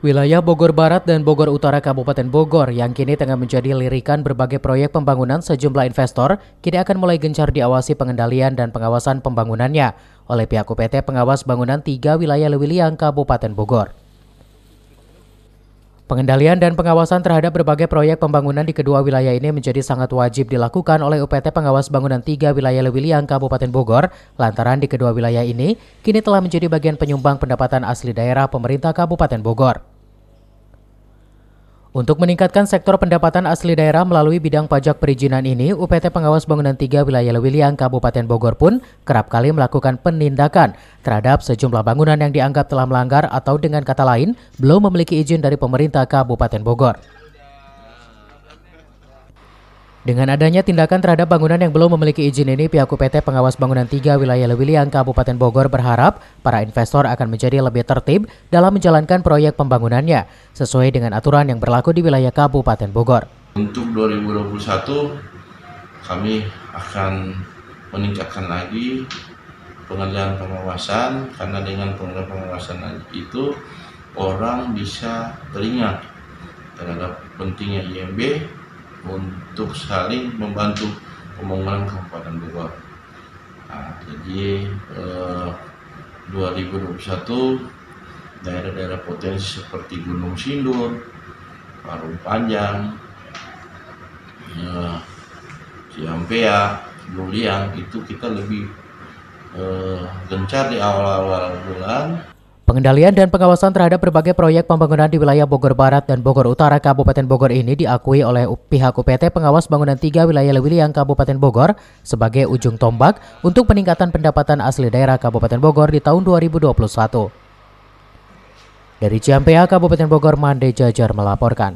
Wilayah Bogor Barat dan Bogor Utara Kabupaten Bogor yang kini tengah menjadi lirikan berbagai proyek pembangunan sejumlah investor kini akan mulai gencar diawasi pengendalian dan pengawasan pembangunannya oleh pihak UPT Pengawas Bangunan 3 wilayah Lewiliang Kabupaten Bogor. Pengendalian dan pengawasan terhadap berbagai proyek pembangunan di kedua wilayah ini menjadi sangat wajib dilakukan oleh UPT Pengawas Bangunan 3 wilayah Lewiliang Kabupaten Bogor lantaran di kedua wilayah ini kini telah menjadi bagian penyumbang pendapatan asli daerah pemerintah Kabupaten Bogor. Untuk meningkatkan sektor pendapatan asli daerah melalui bidang pajak perizinan ini, UPT Pengawas Bangunan 3 wilayah Lewiliang Kabupaten Bogor pun kerap kali melakukan penindakan terhadap sejumlah bangunan yang dianggap telah melanggar atau dengan kata lain belum memiliki izin dari pemerintah Kabupaten Bogor. Dengan adanya tindakan terhadap bangunan yang belum memiliki izin ini, pihak UPT Pengawas Bangunan 3 wilayah Lewiliang Kabupaten Bogor berharap para investor akan menjadi lebih tertib dalam menjalankan proyek pembangunannya sesuai dengan aturan yang berlaku di wilayah Kabupaten Bogor. Untuk 2021 kami akan meningkatkan lagi pengendalian pengawasan, karena dengan pengendalian pengawasan itu orang bisa teringat terhadap pentingnya IMB untuk saling membantu pembangunan Kabupaten Bogor. Nah, jadi 2021 daerah-daerah potensi seperti Gunung Sindur, Parung Panjang, Ciampea, Luliang itu kita lebih gencar di awal-awal bulan. Pengendalian dan pengawasan terhadap berbagai proyek pembangunan di wilayah Bogor Barat dan Bogor Utara Kabupaten Bogor ini diakui oleh pihak UPT Pengawas Bangunan 3 wilayah Lewiliang Kabupaten Bogor sebagai ujung tombak untuk peningkatan pendapatan asli daerah Kabupaten Bogor di tahun 2021. Dari Ciampea, Kabupaten Bogor, Mande Jajar melaporkan.